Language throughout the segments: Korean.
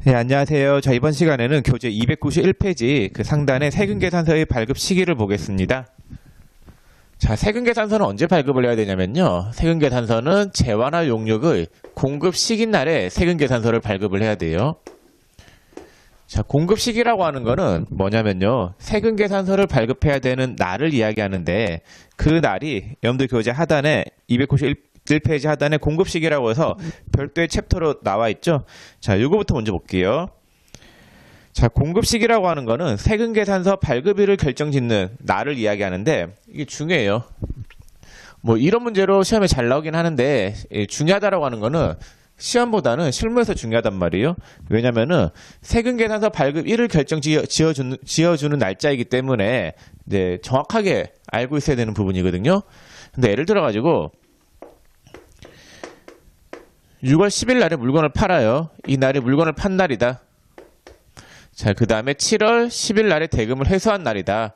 네, 안녕하세요. 자, 이번 시간에는 교재 291페이지 그 상단의 세금계산서의 발급 시기를 보겠습니다. 자, 세금계산서는 언제 발급을 해야 되냐면요. 세금계산서는 재화나 용역의 공급 시기날에 세금계산서를 발급을 해야 돼요. 자, 공급 시기라고 하는 거는 뭐냐면요. 세금계산서를 발급해야 되는 날을 이야기하는데 그 날이 여러분들 교재 하단에 291페이지 하단에 공급 시기라고 해서 별도의 챕터로 나와 있죠. 자, 이거부터 먼저 볼게요. 자, 공급 시기라고 하는 거는 세금계산서 발급일을 결정짓는 날을 이야기하는데 이게 중요해요. 뭐 이런 문제로 시험에 잘 나오긴 하는데 중요하다라고 하는 거는 시험보다는 실무에서 중요하단 말이에요. 왜냐면은 세금계산서 발급일을 지어주는 날짜이기 때문에 네, 정확하게 알고 있어야 되는 부분이거든요. 근데 예를 들어가지고 6월 10일 날에 물건을 팔아요. 이 날이 물건을 판 날이다. 자, 그 다음에 7월 10일 날에 대금을 회수한 날이다.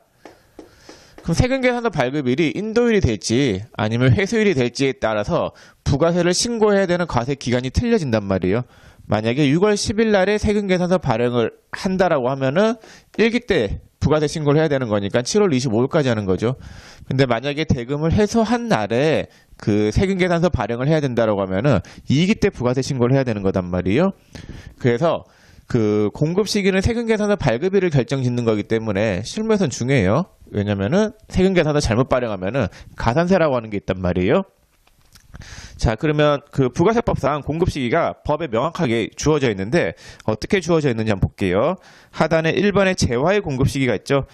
그럼 세금계산서 발급일이 인도일이 될지 아니면 회수일이 될지에 따라서 부가세를 신고해야 되는 과세 기간이 틀려진단 말이에요. 만약에 6월 10일 날에 세금계산서 발행을 한다라고 하면은 1기 때 부가세 신고를 해야 되는 거니까 7월 25일까지 하는 거죠. 근데 만약에 대금을 회수한 날에 그 세금계산서 발행을 해야 된다라고 하면은 2기 때 부가세 신고를 해야 되는 거단 말이에요. 그래서 그 공급 시기는 세금계산서 발급일을 결정짓는 거기 때문에 실무에서는 중요해요. 왜냐면은 세금계산서 잘못 발행하면은 가산세라고 하는 게 있단 말이에요. 자, 그러면 그 부가세법상 공급 시기가 법에 명확하게 주어져 있는데 어떻게 주어져 있는지 한번 볼게요. 하단에 1번에 재화의 공급 시기가 있죠.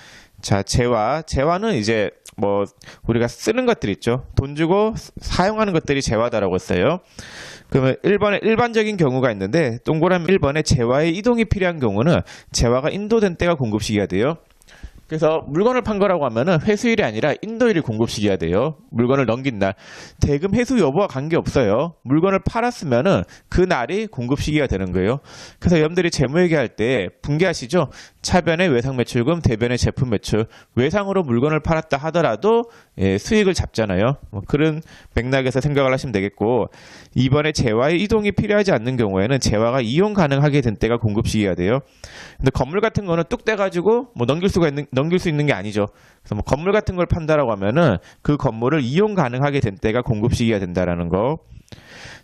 자, 재화는 이제 뭐 우리가 쓰는 것들 있죠. 돈 주고 사용하는 것들이 재화다라고 했어요. 그러면 1번에 일반적인 경우가 있는데 동그라미 1번에 재화의 이동이 필요한 경우는 재화가 인도된 때가 공급 시기가 돼요. 그래서 물건을 판 거라고 하면은 회수일이 아니라 인도일이 공급 시기가 돼요. 물건을 넘긴 날. 대금 회수 여부와 관계없어요. 물건을 팔았으면은 그 날이 공급 시기가 되는 거예요. 그래서 여러분들이 재무회계할 때 분개하시죠. 차변의 외상 매출금, 대변의 제품 매출. 외상으로 물건을 팔았다 하더라도 수익을 잡잖아요. 뭐 그런 맥락에서 생각을 하시면 되겠고, 이번에 재화의 이동이 필요하지 않는 경우에는 재화가 이용 가능하게 된 때가 공급 시기가 돼요. 근데 건물 같은 거는 뚝 떼가지고 뭐 넘길 수 있는 게 아니죠. 그래서 뭐 건물 같은 걸 판다라고 하면은 그 건물을 이용 가능하게 된 때가 공급 시기가 된다라는 거.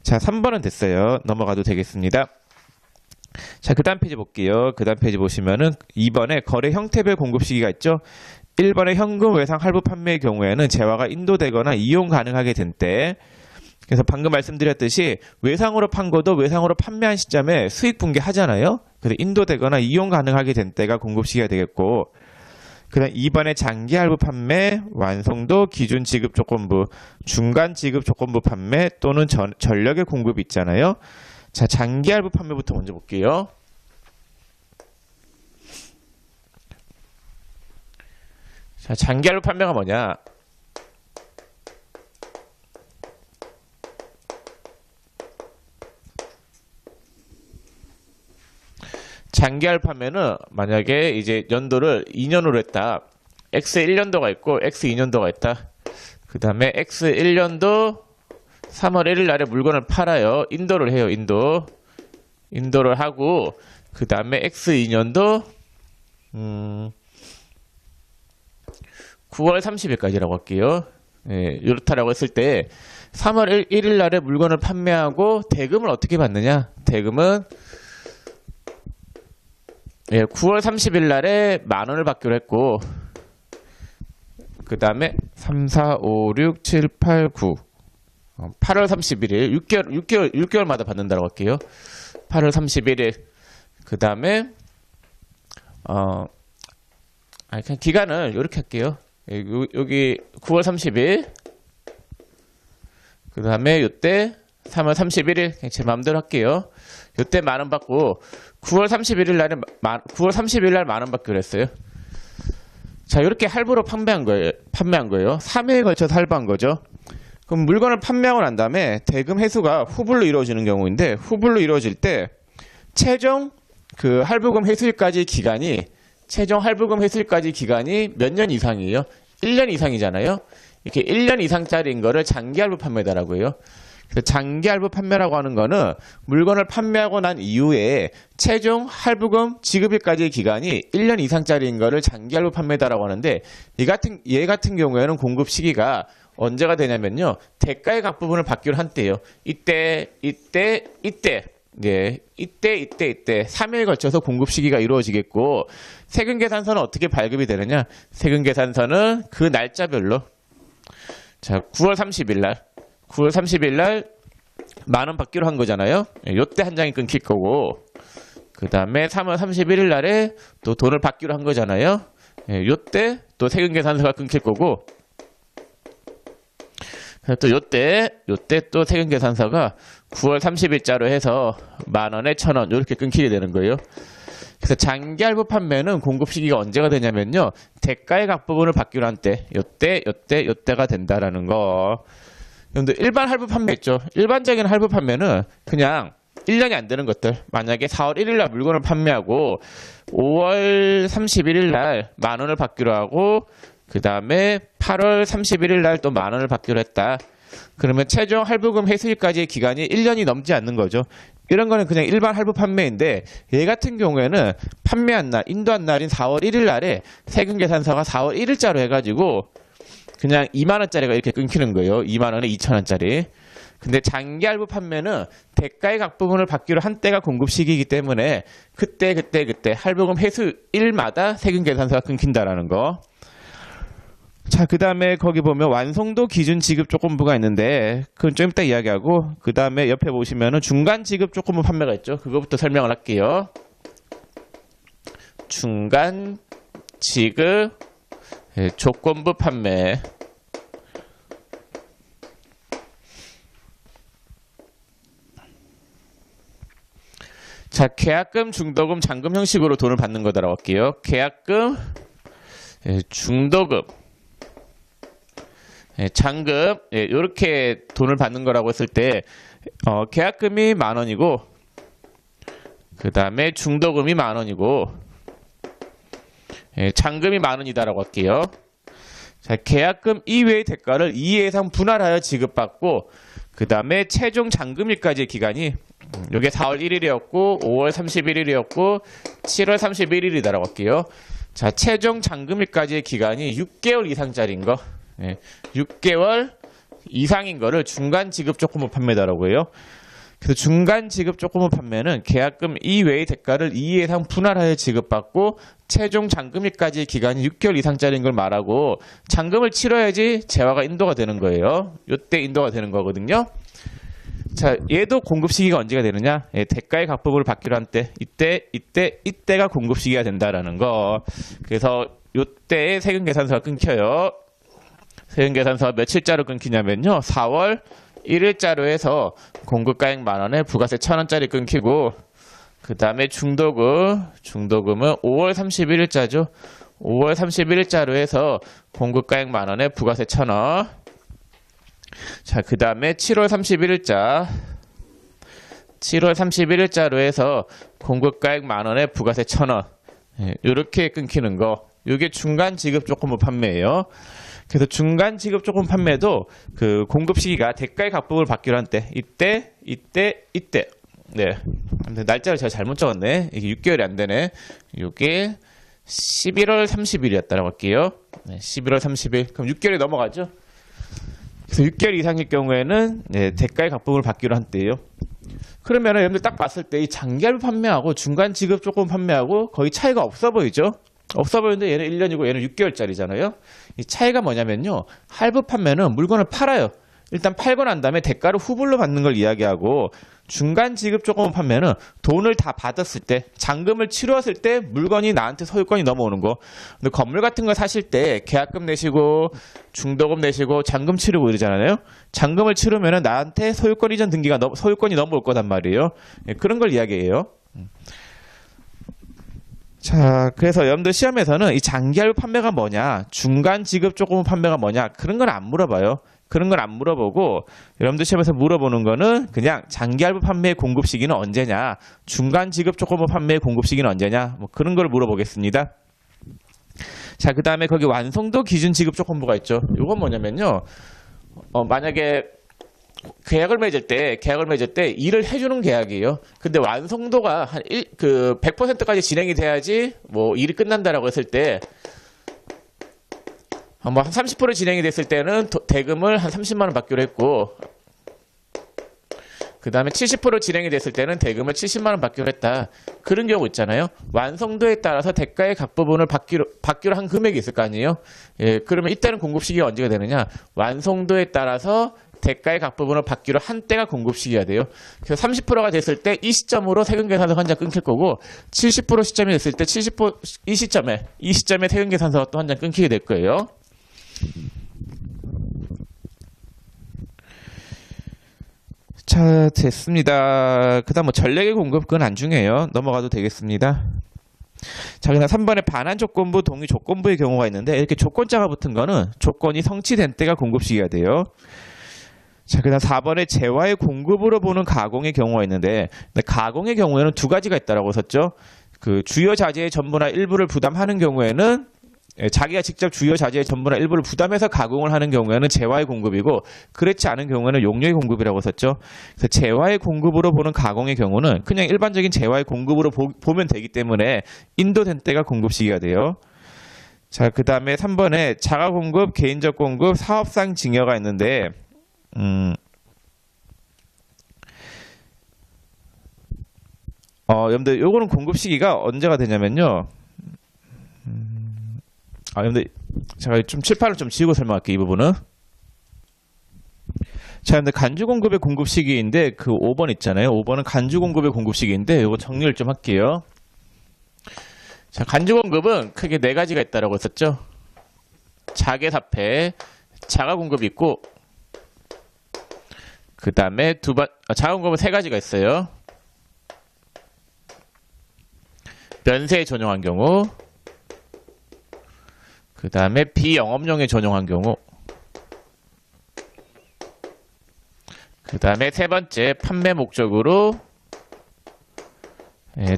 자, 3번은 됐어요. 넘어가도 되겠습니다. 자, 그 다음 페이지 볼게요. 그 다음 페이지 보시면은 2번에 거래 형태별 공급 시기가 있죠. 1번에 현금 외상 할부 판매의 경우에는 재화가 인도되거나 이용 가능하게 된 때. 그래서 방금 말씀드렸듯이 외상으로 판 것도 외상으로 판매한 시점에 수익 분개하잖아요. 그래서 인도되거나 이용 가능하게 된 때가 공급 시기가 되겠고, 그 다음 2번에 장기 할부 판매, 완성도, 기준 지급 조건부, 중간 지급 조건부 판매 또는 전력의 공급이 있잖아요. 자, 장기 할부 판매부터 먼저 볼게요. 자, 장기 할부 판매가 뭐냐? 장기 할부 판매는 만약에 이제 연도를 2년으로 했다. X 1년도가 있고 X 2년도가 있다. 그 다음에 X 1년도 3월 1일 날에 물건을 팔아요. 인도를 해요. 인도를 하고, 그 다음에 X 2년도 9월 30일까지라고 할게요. 예, 이렇다라고 했을 때 3월 1일 날에 물건을 판매하고 대금을 어떻게 받느냐? 대금은 9월 30일 날에 10,000원을 받기로 했고, 그 다음에 3, 4, 5, 6, 7, 8, 9 8월 31일 6개월마다 받는다고 할게요. 8월 31일. 그 다음에 그냥 기간을 이렇게 할게요. 여기 9월 30일. 그 다음에 요때 3월 31일 그냥 제 마음대로 할게요. 요때 10,000원 받고 9월 31일 날 10,000원 받기로 했어요. 자, 이렇게 할부로 판매한 거예요. 3회에 걸쳐서 할부한 거죠. 그럼 물건을 판매하고 난 다음에 대금 회수가 후불로 이루어지는 경우인데, 후불로 이루어질 때 최종 그 할부금 회수일까지 기간이 몇 년 이상이에요? 1년 이상이잖아요. 이렇게 1년 이상짜리인 거를 장기 할부 판매다라고 해요. 그래서 장기 할부 판매라고 하는 거는 물건을 판매하고 난 이후에 최종 할부금 지급일까지의 기간이 1년 이상짜리인 거를 장기 할부 판매다라고 하는데 얘 같은 경우에는 공급 시기가 언제가 되냐면요. 대가의 각 부분을 받기로 한때요. 이때. 네, 이때 3회에 걸쳐서 공급 시기가 이루어지겠고 세금계산서는 어떻게 발급이 되느냐? 세금계산서는 그 날짜별로 자, 9월 30일 날 만 원 받기로 한 거잖아요. 요때 한 장이 끊길 거고 그 다음에 3월 31일 날에 또 돈을 받기로 한 거잖아요. 요때 또 세금계산서가 끊길 거고 또 요때 또 세금계산서가 9월 30일자로 해서 만 원에 1,000원 이렇게 끊기게 되는 거예요. 그래서 장기 할부 판매는 공급 시기가 언제가 되냐면요. 대가의 각 부분을 받기로 한 때, 요때가 된다라는 거. 근데 일반 할부 판매 있죠. 일반적인 할부 판매는 그냥 1년이 안 되는 것들. 만약에 4월 1일 날 물건을 판매하고 5월 31일 날 만 원을 받기로 하고 그 다음에 8월 31일 날 또 만 원을 받기로 했다. 그러면 최종 할부금 회수일까지의 기간이 1년이 넘지 않는 거죠. 이런 거는 그냥 일반 할부 판매인데 얘 같은 경우에는 판매한 날, 인도한 날인 4월 1일 날에 세금계산서가 4월 1일자로 해가지고 그냥 2만 원짜리가 이렇게 끊기는 거예요. 2만 원에 2천 원짜리. 근데 장기 할부 판매는 대가의 각 부분을 받기로 한 때가 공급 시기이기 때문에 그때 할부금 회수일마다 세금계산서가 끊긴다라는 거. 자, 그 다음에 거기 보면 완성도 기준 지급 조건부가 있는데 그건 좀 이따 이야기하고 그 다음에 옆에 보시면은 중간 지급 조건부 판매가 있죠. 그거부터 설명을 할게요. 중간 지급 조건부 판매. 자, 계약금, 중도금, 잔금 형식으로 돈을 받는 거다라고 할게요. 계약금, 중도금, 잔금, 이렇게 돈을 받는 거라고 했을 때 계약금이 만 원이고 그 다음에 중도금이 만 원이고 잔금이 만 원이다라고 할게요. 자, 계약금 이외의 대가를 2회 이상 분할하여 지급받고 그 다음에 최종 잔금일까지의 기간이 이게 4월 1일이었고 5월 31일이었고 7월 31일이다라고 할게요. 자, 최종 잔금일까지의 기간이 6개월 이상짜리인 거 6개월 이상인 거를 중간 지급 조건부 판매다라고 해요. 그래서 중간 지급 조건부 판매는 계약금 이외의 대가를 2회 이상 분할하여 지급받고 최종 잔금일까지의 기간이 6개월 이상짜리인 걸 말하고 잔금을 치러야지 재화가 인도가 되는 거예요. 이때 인도가 되는 거거든요. 자, 얘도 공급 시기가 언제가 되느냐? 대가의 각 부분을 받기로 한 때, 이때가 공급 시기가 된다라는 거. 그래서 이때에 세금계산서가 끊겨요. 세금계산서가 며칠자로 끊기냐면요. 4월 1일자로 해서 공급가액 만 원에 부가세 1,000원짜리 끊기고 그 다음에 중도금은 5월 31일자죠. 5월 31일자로 해서 공급가액 만 원에 부가세 1,000원. 자, 그 다음에 7월 31일자로 해서 공급가액 만 원에 부가세 1,000원. 이렇게 끊기는 거. 이게 중간 지급 조건부 판매예요. 그래서 중간 지급 조건 판매도 그 공급 시기가 대가의 각 부분을 받기로 한 때, 이때. 네. 아무튼 날짜를 제가 잘못 적었네. 이게 6개월이 안 되네. 이게 11월 30일이었다라고 할게요. 네, 11월 30일. 그럼 6개월이 넘어가죠? 그래서 6개월 이상일 경우에는 대가의 각 부분을 받기로 한 때예요. 그러면 여러분들 딱 봤을 때 이 장기할부 판매하고 중간 지급 조건 판매하고 거의 차이가 없어 보이죠? 없어 보이는데 얘는 1년이고 얘는 6개월짜리잖아요. 이 차이가 뭐냐면요. 할부 판매는 물건을 팔아요. 일단 팔고 난 다음에 대가를 후불로 받는 걸 이야기하고 중간 지급 조건 판매는 돈을 다 받았을 때 잔금을 치루었을 때 물건이 나한테 소유권이 넘어오는 거. 근데 건물 같은 거 사실 때 계약금 내시고 중도금 내시고 잔금 치르고 이러잖아요. 잔금을 치르면은 나한테 소유권 이전 등기가 소유권이 넘어올 거단 말이에요. 그런 걸 이야기해요. 자, 그래서 여러분들 시험에서는 이 장기할부 판매가 뭐냐, 중간 지급 조건 판매가 뭐냐 그런 건 안 물어봐요. 그런 건 안 물어보고 여러분들 시험에서 물어보는 거는 그냥 장기할부 판매의 공급 시기는 언제냐, 중간 지급 조건부 판매의 공급 시기는 언제냐, 뭐 그런 걸 물어보겠습니다. 자, 그 다음에 거기 완성도 기준 지급 조건부가 있죠. 이건 뭐냐면요. 만약에 계약을 맺을 때 일을 해주는 계약이에요. 근데 완성도가 한 100%까지 진행이 돼야지 뭐 일이 끝난다라고 했을 때, 뭐 한 30% 진행이 됐을 때는 대금을 한 30만 원 받기로 했고, 그 다음에 70% 진행이 됐을 때는 대금을 70만 원 받기로 했다. 그런 경우 있잖아요. 완성도에 따라서 대가의 각 부분을 받기로 한 금액이 있을 거 아니에요. 예, 그러면 이때는 공급 시기가 언제가 되느냐? 완성도에 따라서 대가의 각 부분을 받기로 한 때가 공급 시기가 돼요. 그래서 30%가 됐을 때 이 시점으로 세금계산서가 한 장 끊길 거고, 70% 시점이 됐을 때 이 시점에 세금계산서가 또 한 장 끊기게 될 거예요. 자, 됐습니다. 그 다음 뭐 전력의 공급, 그건 안 중요해요. 넘어가도 되겠습니다. 자, 그다음 3번에 반환 조건부, 동의 조건부의 경우가 있는데, 이렇게 조건자가 붙은 거는 조건이 성취된 때가 공급 시기가 돼요. 자, 그다음 4번에 재화의 공급으로 보는 가공의 경우가 있는데, 가공의 경우에는 두 가지가 있다라고 썼죠. 그 주요 자재의 전부나 일부를 부담하는 경우에는, 자기가 직접 주요 자재의 전부나 일부를 부담해서 가공을 하는 경우에는 재화의 공급이고, 그렇지 않은 경우에는 용료의 공급이라고 썼죠. 그래서 재화의 공급으로 보는 가공의 경우는 그냥 일반적인 재화의 공급으로 보면 되기 때문에 인도된 때가 공급 시기가 돼요. 자, 그 다음에 3번에 자가 공급, 개인적 공급, 사업상 증여가 있는데, 여러분들 요거는 공급 시기가 언제가 되냐면요. 여러분들 제가 좀 칠판을 좀 지우고 설명할게요. 이 부분은. 자, 여러분들 간주 공급의 공급 시기인데 그 5번 있잖아요. 5번은 간주 공급의 공급 시기인데 요거 정리를 좀 할게요. 자, 간주 공급은 크게 네 가지가 있다라고 했었죠. 자계사패, 자가 공급이 있고, 그 다음에 자가 공급은 세 가지가 있어요. 면세에 전용한 경우, 그 다음에 비영업용에 전용한 경우, 그 다음에 세 번째 판매 목적으로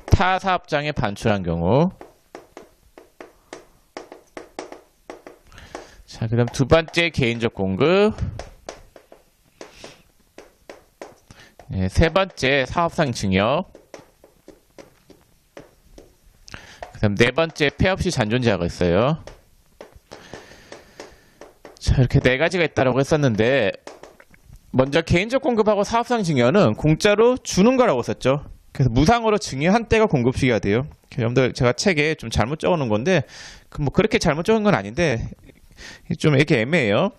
타 사업장에 반출한 경우. 자, 그 다음 두 번째 개인적 공급, 세 번째 사업상 증여, 그 다음 네 번째 폐업시 잔존제하가 있어요. 자, 이렇게 네 가지가 있다라고 했었는데, 먼저 개인적 공급하고 사업상 증여는 공짜로 주는 거라고 썼죠. 그래서 무상으로 증여한 때가 공급 시기가 돼요. 여러분들 제가 책에 좀 잘못 적어놓은 건데, 뭐 그렇게 잘못 적은 건 아닌데 좀 이렇게 애매해요.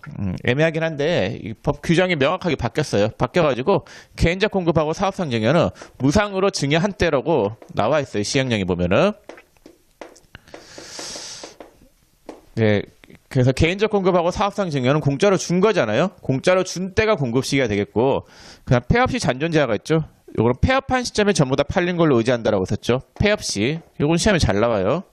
애매하긴 한데 이 법 규정이 명확하게 바뀌었어요. 바뀌어가지고 개인적 공급하고 사업상 증여는 무상으로 증여한 때라고 나와 있어요. 시행령에 보면은. 네. 그래서 개인적 공급하고 사업상 증여는 공짜로 준 거잖아요. 공짜로 준 때가 공급 시기가 되겠고, 그냥 폐업시 잔존제하가 있죠. 요거는 폐업한 시점에 전부 다 팔린 걸로 의지한다라고 썼죠. 폐업시. 요건 시험에 잘 나와요.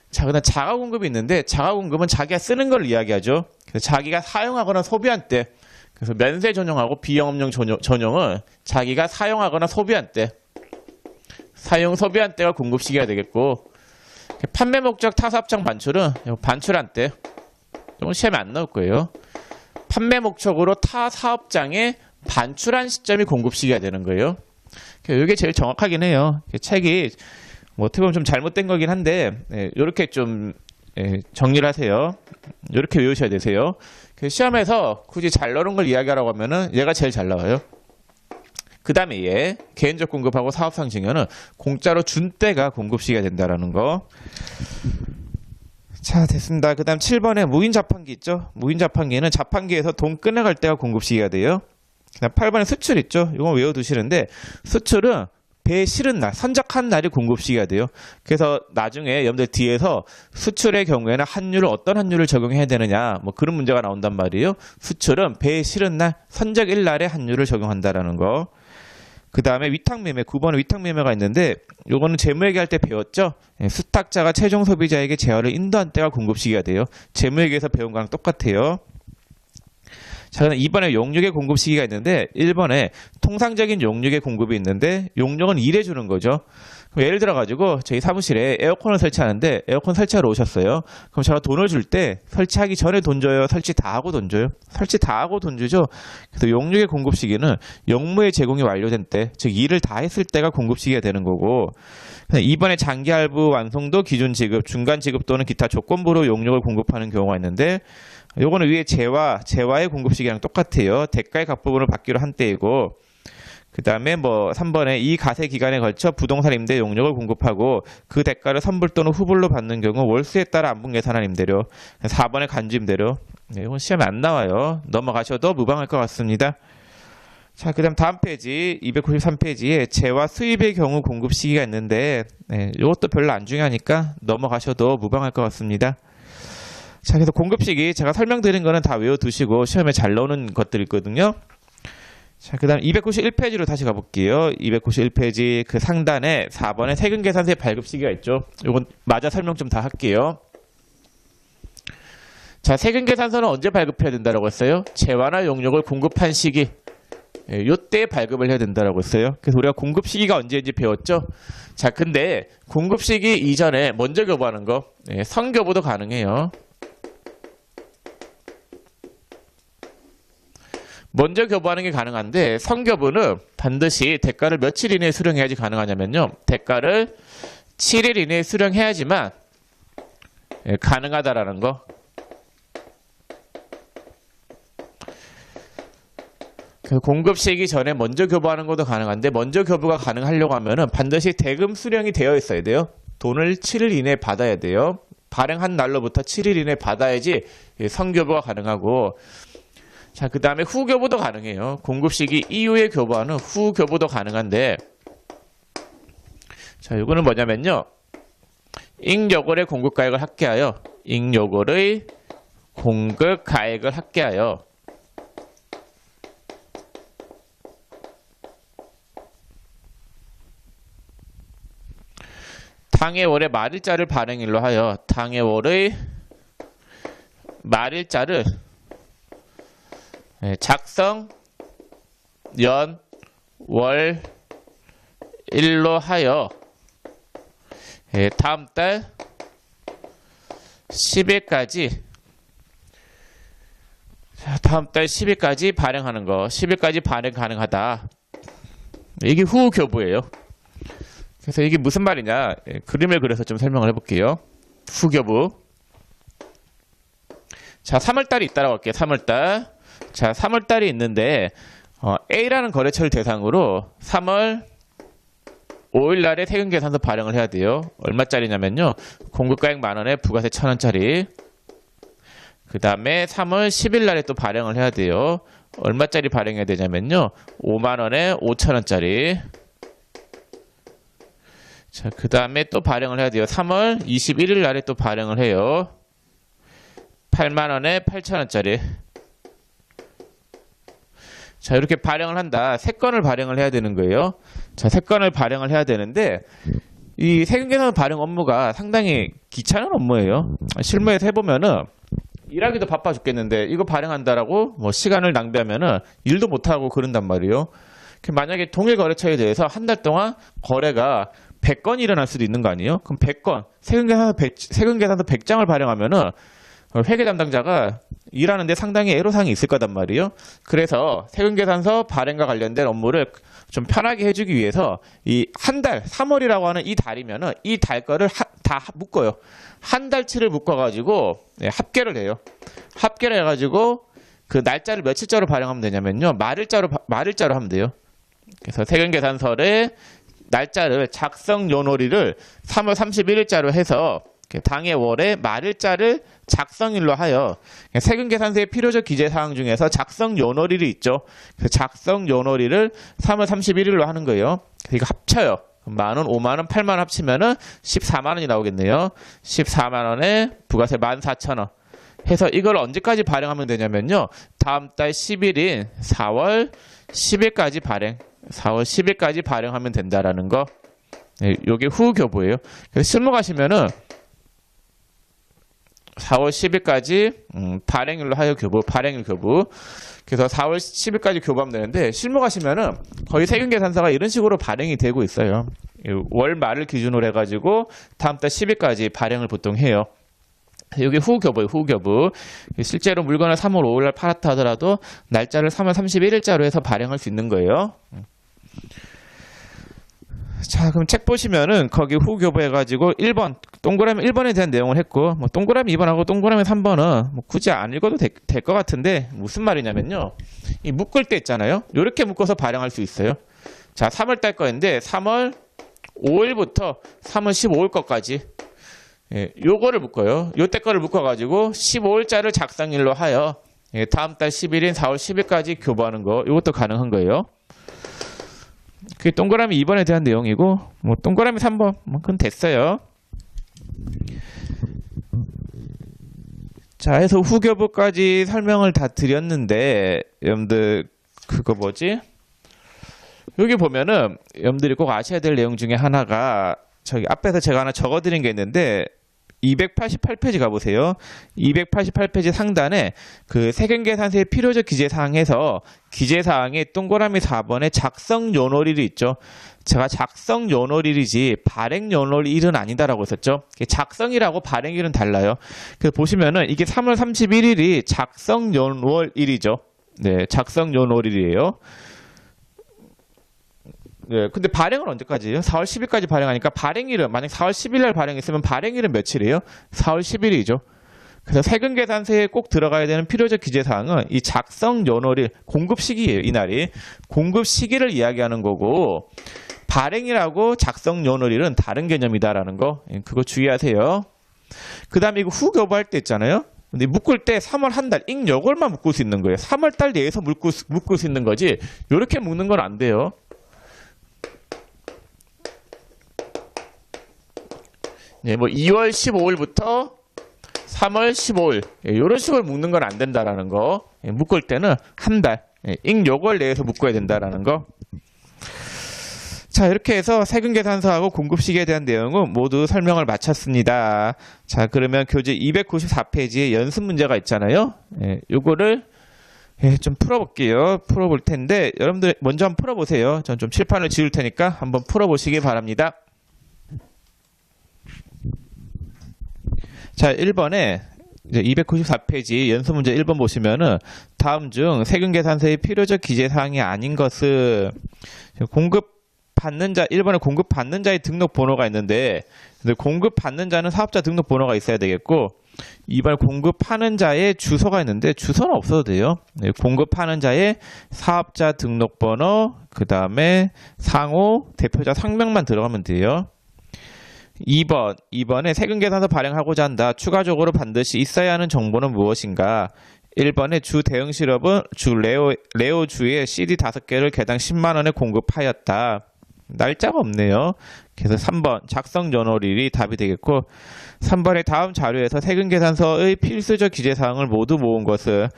자, 그다음 자가 공급이 있는데, 자가 공급은 자기가 쓰는 걸 이야기하죠. 그래서 자기가 사용하거나 소비한 때, 그래서 면세 전용하고 비영업용 전용은 자기가 사용하거나 소비한 때, 사용 소비한 때가 공급 시기가 되겠고, 판매 목적 타사업장 반출은 반출한 때, 이건 시험에 안 나올 거예요. 판매 목적으로 타 사업장에 반출한 시점이 공급 시기가 되는 거예요. 이게 제일 정확하긴 해요. 책이 뭐 어떻게 보면 좀 잘못된 거긴 한데, 이렇게 좀 정리를 하세요. 이렇게 외우셔야 되세요. 시험에서 굳이 잘 나오는 걸 이야기하라고 하면은 얘가 제일 잘 나와요. 그 다음에 얘 개인적 공급하고 사업상 증여는 공짜로 준 때가 공급 시기가 된다라는 거. 자, 됐습니다. 그 다음 7번에 무인 자판기 있죠. 무인 자판기는 자판기에서 돈 꺼내갈 때가 공급 시기가 돼요. 그 다음 8번에 수출 있죠. 이건 외워두시는데, 수출은 배 실은 날, 선적한 날이 공급 시기가 돼요. 그래서 나중에 여러분들 뒤에서 수출의 경우에는 한율을 어떤 한율을 적용해야 되느냐, 뭐 그런 문제가 나온단 말이에요. 수출은 배 실은 날, 선적일 날에 한율을 적용한다라는 거. 그 다음에 위탁매매, 9번에 위탁매매가 있는데, 요거는 재무회계할 때 배웠죠? 수탁자가 최종 소비자에게 재화를 인도한 때가 공급 시기가 돼요. 재무회계에서 배운 거랑 똑같아요. 자, 그럼 2번에 용역의 공급 시기가 있는데 1번에 통상적인 용역의 공급이 있는데 용역은 일해주는 거죠. 그럼 예를 들어가지고 저희 사무실에 에어컨을 설치하는데 에어컨 설치하러 오셨어요. 그럼 제가 돈을 줄 때 설치하기 전에 돈 줘요? 설치 다 하고 돈 줘요? 설치 다 하고 돈 주죠. 그래서 용역의 공급 시기는 용무의 제공이 완료된 때, 즉 일을 다 했을 때가 공급 시기가 되는 거고, 2번에 장기 할부 완성도 기준 지급, 중간 지급 또는 기타 조건부로 용역을 공급하는 경우가 있는데 요거는 위에 재화의 공급 시기랑 똑같아요. 대가의 각 부분을 받기로 한 때이고, 그 다음에 3번에 이 가세 기간에 걸쳐 부동산 임대 용역을 공급하고 그 대가를 선불 또는 후불로 받는 경우 월수에 따라 안분 계산한 임대료. 4번에 간주 임대료. 네, 이건 시험에 안 나와요. 넘어가셔도 무방할 것 같습니다. 자, 그 다음 페이지 293페이지에 재화 수입의 경우 공급 시기가 있는데 이것도 별로 안 중요하니까 넘어가셔도 무방할 것 같습니다. 자, 그래서 공급 시기 제가 설명드린 거는 다 외워두시고 시험에 잘 나오는 것들 있거든요. 자, 그 다음 291페이지로 다시 가볼게요. 291페이지 그 상단에 4번에 세금계산서의 발급 시기가 있죠. 이건 맞아 설명 좀 다 할게요. 자, 세금계산서는 언제 발급해야 된다고 했어요? 재화나 용역을 공급한 시기, 요때 발급을 해야 된다고 했어요. 그래서 우리가 공급 시기가 언제인지 배웠죠? 자, 근데 공급 시기 이전에 먼저 교부하는 거, 선교부도 가능해요. 먼저 교부하는 게 가능한데 선교부는 반드시 대가를 며칠 이내에 수령해야지 가능하냐면요. 대가를 7일 이내에 수령해야지만 가능하다라는 거. 공급 시기 전에 먼저 교부하는 것도 가능한데 먼저 교부가 가능하려고 하면은 반드시 대금 수령이 되어 있어야 돼요. 돈을 7일 이내에 받아야 돼요. 발행한 날로부터 7일 이내에 받아야지 선교부가 가능하고, 자, 그 다음에 후교부도 가능해요. 공급 시기 이후에 교부하는 후교부도 가능한데, 자, 이거는 뭐냐면요. 잉여골의 공급가액을 합계하여 잉여골의 공급가액을 합계하여 당해 월의 말일자를 발행일로 하여 당해 월의 말일자를 작성 연 월 일로 하여 다음 달 10일까지 발행하는 거. 10일까지 발행 가능하다. 이게 후교부예요. 그래서 이게 무슨 말이냐, 그림을 그려서 좀 설명을 해볼게요. 후교부. 자, 3월달이 있다라고 할게요. 3월달. 자, 3월달이 있는데 A라는 거래처를 대상으로 3월 5일날에 세금계산서 발행을 해야 돼요. 얼마짜리냐면요. 공급가액 만원에 부가세 1,000원짜리. 그 다음에 3월 10일날에 또 발행을 해야 돼요. 얼마짜리 발행해야 되냐면요. 5만원에 5,000원짜리. 자, 그 다음에 또 발행을 해야 돼요. 3월 21일 날에 또 발행을 해요. 8만원에 8,000원짜리. 자, 이렇게 발행을 한다. 3건을 발행을 해야 되는 거예요. 자, 3건을 발행을 해야 되는데, 이 세금계산 발행 업무가 상당히 귀찮은 업무예요. 실무에서 해보면은, 일하기도 바빠 죽겠는데, 이거 발행한다라고 시간을 낭비하면은 일도 못하고 그런단 말이에요. 만약에 동일 거래처에 대해서 한 달 동안 거래가 100건이 일어날 수도 있는 거 아니에요? 그럼 100건, 세금계산서 100장을 발행하면은 회계 담당자가 일하는데 상당히 애로사항이 있을 거단 말이에요. 그래서 세금계산서 발행과 관련된 업무를 좀 편하게 해주기 위해서 이 한 달, 3월이라고 하는 이 달이면은 이 달 거를 다 묶어요. 한 달치를 묶어가지고 합계를 해요. 합계를 해가지고 그 날짜를 며칠자로 발행하면 되냐면요. 말일자로 하면 돼요. 그래서 세금계산서의 날짜를 작성 요노리를 3월 31일자로 해서 당해 월의 말일자를 작성일로 하여 세금계산서의 필요적 기재사항 중에서 작성 요노리를 있죠. 그 작성 요노리를 3월 31일로 하는 거예요. 그래서 이거 합쳐요. 만원, 5만원, 8만원 합치면은 14만원이 나오겠네요. 14만원에 부가세 14,000원. 해서 이걸 언제까지 발행하면 되냐면요. 다음 달 10일인 4월 10일까지 발행. 4월 10일까지 발행하면 된다라는 거. 요게 후교부예요. 그래서 실무 가시면은 4월 10일까지 발행일로 하여 교부, 발행일 교부. 그래서 4월 10일까지 교부하면 되는데 실무가시면은 거의 세금계산서가 이런 식으로 발행이 되고 있어요. 월 말을 기준으로 해가지고 다음 달 10일까지 발행을 보통 해요. 여기 후교부예요, 후교부. 실제로 물건을 3월 5일날 팔았다 하더라도 날짜를 3월 31일자로 해서 발행할 수 있는 거예요. 자, 그럼 책 보시면은 거기 후교부 해가지고 1번, 동그라미 1번에 대한 내용을 했고, 뭐 동그라미 2번하고 동그라미 3번은 뭐 굳이 안 읽어도 될 것 같은데, 무슨 말이냐면요. 이 묶을 때 있잖아요. 이렇게 묶어서 발행할 수 있어요. 자, 3월 달 거인데, 3월 5일부터 3월 15일 거까지. 예, 요거를 묶어요. 요때 거를 묶어가지고 15일자를 작성일로 하여 다음 달 10일인 4월 10일까지 교부하는 거, 이것도 가능한 거예요. 그게 동그라미 2번에 대한 내용이고, 뭐 동그라미 3번, 뭐 그건 됐어요. 자, 해서 후교부까지 설명을 다 드렸는데, 여러분들 그거 뭐지? 여기 보면은 여러분들이 꼭 아셔야 될 내용 중에 하나가 저기 앞에서 제가 하나 적어드린 게 있는데 288페이지 가보세요. 288페이지 상단에 그 세금계산서의 필요적 기재사항에서 기재사항에 동그라미 4번에 작성연월일이 있죠. 제가 작성연월일이지 발행연월일은 아니다라고 했었죠. 작성일하고 발행일은 달라요. 그래서 보시면은 이게 3월 31일이 작성연월일이죠. 네, 작성연월일이에요. 네, 근데 발행은 언제까지예요? 4월 10일까지 발행하니까 발행일은 만약 4월 10일 날 발행했으면 발행일은 며칠이에요? 4월 10일이죠. 그래서 세금계산서에 꼭 들어가야 되는 필요적 기재사항은 이 작성 연월일, 공급 시기예요. 이날이 공급 시기를 이야기하는 거고 발행일하고 작성 연월일은 다른 개념이다라는 거, 그거 주의하세요. 그 다음에 이거 후교부할 때 있잖아요. 근데 묶을 때 3월 한 달, 잉여월만 묶을 수 있는 거예요. 3월 달 내에서 묶을 수 있는 거지. 이렇게 묶는 건 안 돼요. 네, 뭐 2월 15일부터 3월 15일 이런 식으로 묶는 건 안 된다라는 거. 묶을 때는 한 달, 잉여월 내에서 묶어야 된다라는 거. 자, 이렇게 해서 세금계산서하고 공급시기에 대한 내용은 모두 설명을 마쳤습니다. 자, 그러면 교재 294페이지에 연습 문제가 있잖아요. 요거를 좀 풀어볼게요. 풀어볼 텐데 여러분들 먼저 한번 풀어보세요. 전 좀 칠판을 지울 테니까 한번 풀어보시기 바랍니다. 자, 1번에 294페이지 연습 문제 1번 보시면은 다음 중 세금계산서의 필요적 기재사항이 아닌 것은 공급받는 자, 1번에 공급받는 자의 등록번호가 있는데 공급받는 자는 사업자 등록번호가 있어야 되겠고 2번에 공급하는 자의 주소가 있는데 주소는 없어도 돼요. 네, 공급하는 자의 사업자 등록번호, 그 다음에 상호, 대표자 상명만 들어가면 돼요. 2번에 세금계산서 발행하고자 한다. 추가적으로 반드시 있어야 하는 정보는 무엇인가? 1번에 주 대응 시럽은 주 레오 주에 CD 5개를 개당 10만원에 공급하였다. 날짜가 없네요. 그래서 3번 작성 연월일이 답이 되겠고 3번에 다음 자료에서 세금계산서의 필수적 기재사항을 모두 모은 것은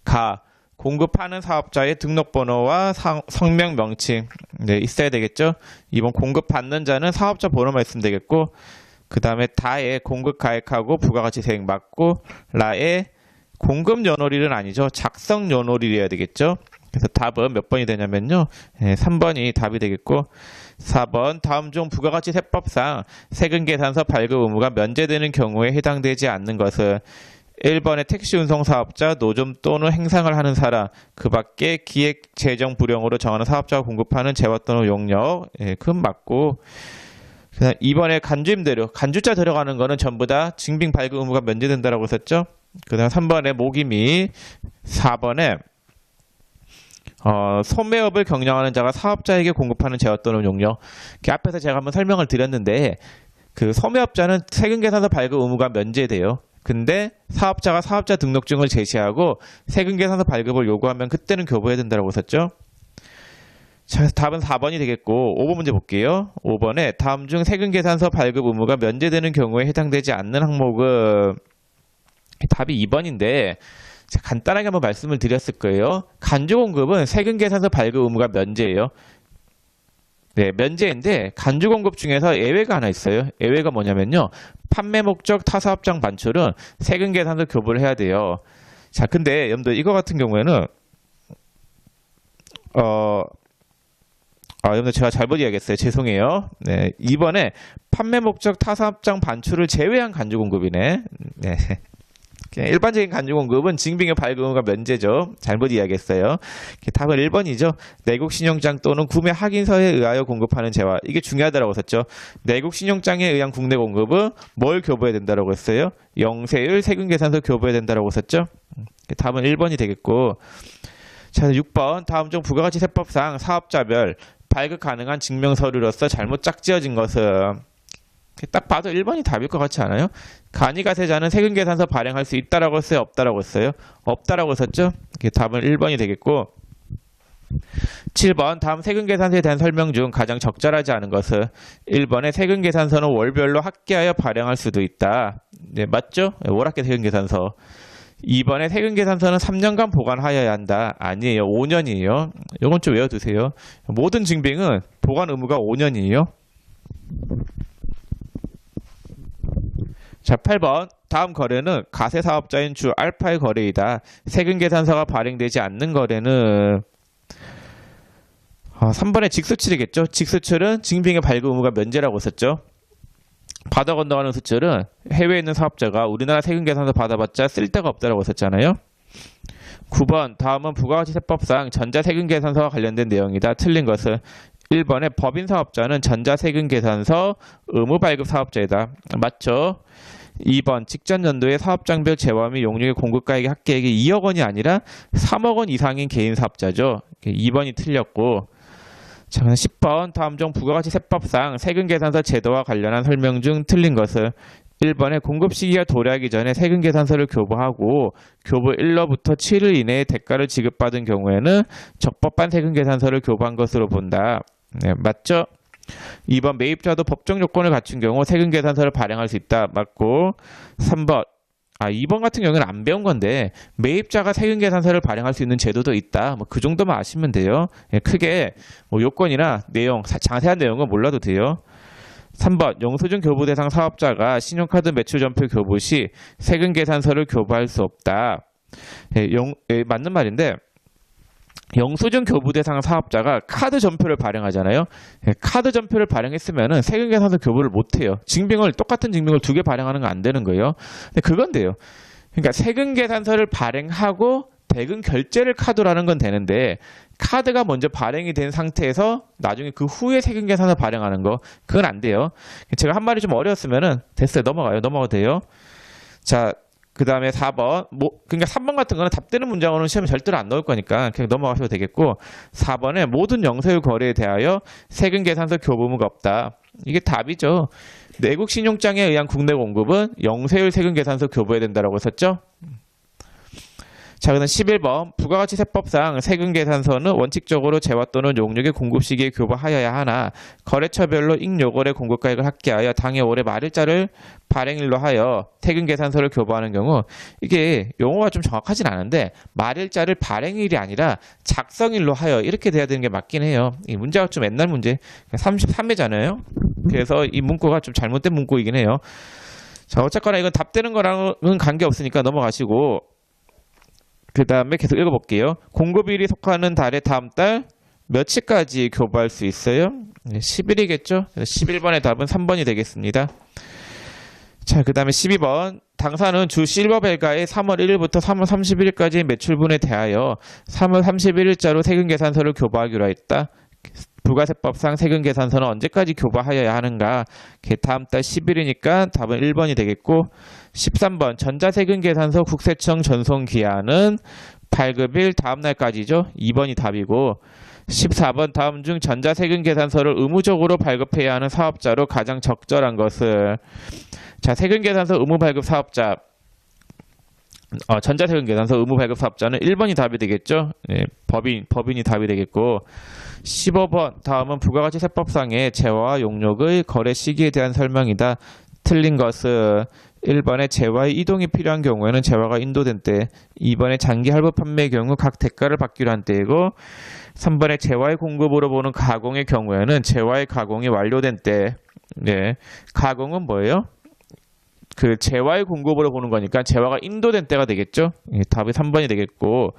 가. 공급하는 사업자의 등록번호와 성명 명칭 있어야 되겠죠. 2번 공급받는 자는 사업자 번호만 있으면 되겠고 그 다음에 다에 공급 가액하고 부가가치 세액 맞고 라에 공급 연월일은 아니죠. 작성 연월일이어야 되겠죠. 그래서 답은 몇 번이 되냐면요. 3번이 답이 되겠고 4번 다음 중 부가가치 세법상 세금계산서 발급 의무가 면제되는 경우에 해당되지 않는 것은 1번에 택시 운송 사업자, 노점 또는 행상을 하는 사람, 그 밖에 기획 재정 불용으로 정하는 사업자가 공급하는 재화 또는 용역, 그건 맞고. 그다음 2번에 간주임대료, 간주자 들어가는 거는 전부 다 증빙 발급 의무가 면제된다라고 했었죠. 그다음 3번에 모기미, 4번에 소매업을 경영하는 자가 사업자에게 공급하는 재화 또는 용역. 앞에서 제가 한번 설명을 드렸는데 그 소매업자는 세금계산서 발급 의무가 면제돼요. 근데 사업자가 사업자 등록증을 제시하고 세금계산서 발급을 요구하면 그때는 교부해야 된다고 했었죠. 자, 답은 4번이 되겠고 5번 문제 볼게요. 5번에 다음 중 세금계산서 발급 의무가 면제되는 경우에 해당되지 않는 항목은 답이 2번인데 간단하게 한번 말씀을 드렸을 거예요. 간주공급은 세금계산서 발급 의무가 면제예요. 네, 면제인데 간주 공급 중에서 예외가 하나 있어요. 예외가 뭐냐면요. 판매 목적 타사업장 반출은 세금 계산서 교부를 해야 돼요. 자, 근데 여러분들 이거 같은 경우에는 여러분들 제가 잘못 이야기했어요. 죄송해요. 네, 이번에 판매 목적 타사업장 반출을 제외한 간주 공급이네. 네. 일반적인 간주 공급은 증빙의 발급 의무가 면제죠. 잘못 이야기했어요. 답은 1번이죠. 내국 신용장 또는 구매 확인서에 의하여 공급하는 재화. 이게 중요하다고 썼죠. 내국 신용장에 의한 국내 공급은 뭘 교부해야 된다고 했어요? 영세율 세금 계산서 교부해야 된다고 썼죠. 답은 1번이 되겠고. 자, 6번. 다음 중 부가가치 세법상 사업자별 발급 가능한 증명서류로서 잘못 짝지어진 것은 딱 봐도 1번이 답일 것 같지 않아요? 간이가세자는 세금계산서 발행할 수 있다라고 했어요? 없다라고 했어요? 없다라고 썼죠? 답은 1번이 되겠고 7번 다음 세금계산서에 대한 설명 중 가장 적절하지 않은 것은 1번에 세금계산서는 월별로 합계하여 발행할 수도 있다. 네, 맞죠? 월합계 세금계산서. 2번에 세금계산서는 3년간 보관하여야 한다. 아니에요. 5년이에요. 이건 좀 외워두세요. 모든 증빙은 보관 의무가 5년이에요. 자, 8번. 다음 거래는 가세사업자인 주 알파의 거래이다. 세금계산서가 발행되지 않는 거래는 3번의 직수출이겠죠. 직수출은 증빙의 발급 의무가 면제라고 썼죠. 받아 건너가는 수출은 해외에 있는 사업자가 우리나라 세금계산서 받아봤자 쓸 데가 없다라고 썼잖아요. 9번. 다음은 부가가치세법상 전자세금계산서와 관련된 내용이다. 틀린 것은 1번의 법인사업자는 전자세금계산서 의무발급 사업자이다. 맞죠? 2번 직전 연도의 사업장별 재화 및 용역의 공급가액의 합계액이 2억 원이 아니라 3억 원 이상인 개인 사업자죠. 2번이 틀렸고 자, 10번 다음 중 부가가치세법상 세금계산서 제도와 관련한 설명 중 틀린 것은 1번에 공급 시기가 도래하기 전에 세금계산서를 교부하고 교부 1로부터 7일 이내에 대가를 지급받은 경우에는 적법한 세금계산서를 교부한 것으로 본다. 네, 맞죠? 2번 매입자도 법정 요건을 갖춘 경우 세금계산서를 발행할 수 있다. 맞고 3번 2번 같은 경우는 안 배운 건데 매입자가 세금계산서를 발행할 수 있는 제도도 있다. 그 정도만 아시면 돼요. 크게 요건이나 내용, 자세한 내용은 몰라도 돼요. 3번 영수증 교부 대상 사업자가 신용카드 매출 전표 교부 시 세금계산서를 교부할 수 없다. 맞는 말인데 영수증 교부 대상 사업자가 카드 전표를 발행하잖아요. 카드 전표를 발행했으면 세금계산서 교부를 못해요. 똑같은 증빙을 2개 발행하는 건 안 되는 거예요. 근데 그건 돼요. 그러니까 세금계산서를 발행하고 대금 결제를 카드로 하는 건 되는데 카드가 먼저 발행이 된 상태에서 나중에 그 후에 세금계산서 발행하는 거 그건 안 돼요. 제가 한 말이 좀 어려웠으면은 됐어요. 넘어가도 돼요. 자, 그 다음에 4번 그러니까 3번 같은 거는 답되는 문장으로는 시험에 절대로 안 나올 거니까 그냥 넘어가셔도 되겠고 4번에 모든 영세율 거래에 대하여 세금계산서 교부 의무가 없다. 이게 답이죠. 내국 신용장에 의한 국내 공급은 영세율 세금계산서 교부해야 된다고 썼죠. 자, 그다음 11번 부가가치세법상 세금계산서는 원칙적으로 재화 또는 용역의 공급 시기에 교부하여야 하나 거래처별로 잉여거래 공급가액을 합계하여 당해 올해 말일자를 발행일로 하여 세금계산서를 교부하는 경우 이게 용어가 좀 정확하진 않은데 말일자를 발행일이 아니라 작성일로 하여 이렇게 돼야 되는 게 맞긴 해요. 이 문제가 좀 옛날 문제 33회잖아요. 그래서 이 문구가 좀 잘못된 문구이긴 해요. 자, 어쨌거나 이건 답되는 거랑은 관계없으니까 넘어가시고 그 다음에 계속 읽어볼게요. 공급일이 속하는 달의 다음 달 며칠까지 교부할 수 있어요? 10일이겠죠? 11번의 답은 3번이 되겠습니다. 자, 그 다음에 12번. 당사는 주 실버벨가의 3월 1일부터 3월 31일까지 매출분에 대하여 3월 31일자로 세금계산서를 교부하기로 했다. 부가세법상 세금계산서는 언제까지 교부하여야 하는가? 다음 달 10일이니까 답은 1번이 되겠고 13번 전자세금계산서 국세청 전송기한은 발급일 다음 날까지죠. 2번이 답이고 14번 다음 중 전자세금계산서를 의무적으로 발급해야 하는 사업자로 가장 적절한 것을 자, 세금계산서 의무발급 사업자 전자세금계산서 의무발급 사업자는 1번이 답이 되겠죠. 네, 법인이 답이 되겠고 15번 다음은 부가가치세법상의 재화와 용역의 거래 시기에 대한 설명이다. 틀린 것은 1번에 재화의 이동이 필요한 경우에는 재화가 인도된 때, 2번에 장기 할부 판매의 경우 각 대가를 받기로 한 때이고, 3번에 재화의 공급으로 보는 가공의 경우에는 재화의 가공이 완료된 때. 네, 가공은 뭐예요? 그 재화의 공급으로 보는 거니까 재화가 인도된 때가 되겠죠? 예, 답이 3번이 되겠고,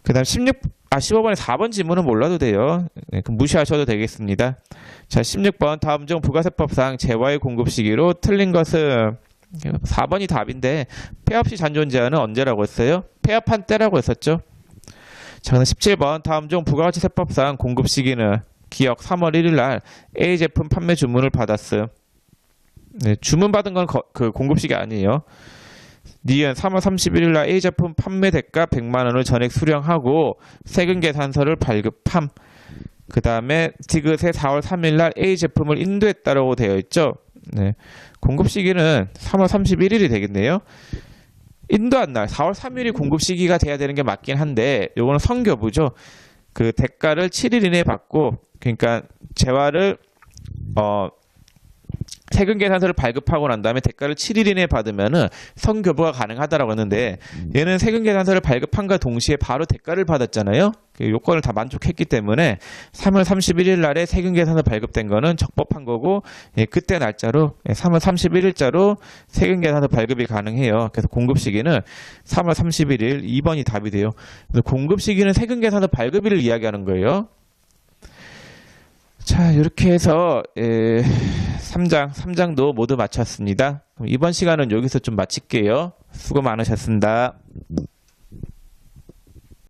그 다음 15번에 4번 지문은 몰라도 돼요. 네, 그럼 무시하셔도 되겠습니다. 자, 16번 다음 중 부가세법상 재화의 공급 시기로 틀린 것은 4번이 답인데 폐업 시 잔존 제한은 언제라고 했어요? 폐업한 때라고 했었죠. 자, 그럼 17번 다음 중 부가가치세법상 공급 시기는 기억 3월 1일 날 A 제품 판매 주문을 받았음. 네, 주문받은 건 그 공급 시기 아니에요. 니은 3월 31일 날 A 제품 판매 대가 100만 원을 전액 수령하고 세금 계산서를 발급함. 그 다음에 디귿에 4월 3일 날 A 제품을 인도했다라고 되어 있죠. 네, 공급 시기는 3월 31일이 되겠네요. 인도한 날 4월 3일이 공급 시기가 돼야 되는 게 맞긴 한데 요거는 성교부죠. 그 대가를 7일 이내에 받고, 그러니까 재화를 세금 계산서를 발급하고 난 다음에 대가를 7일 이내에 받으면은 선교부가 가능하다라고 했는데, 얘는 세금 계산서를 발급한과 동시에 바로 대가를 받았잖아요. 그 요건을 다 만족했기 때문에 3월 31일 날에 세금 계산서 발급된 거는 적법한 거고, 예, 그때 날짜로 3월 31일자로 세금 계산서 발급이 가능해요. 그래서 공급 시기는 3월 31일 2번이 답이 돼요. 그래서 공급 시기는 세금 계산서 발급일을 이야기하는 거예요. 자, 이렇게 해서 3장도 모두 마쳤습니다. 그럼 이번 시간은 여기서 좀 마칠게요. 수고 많으셨습니다.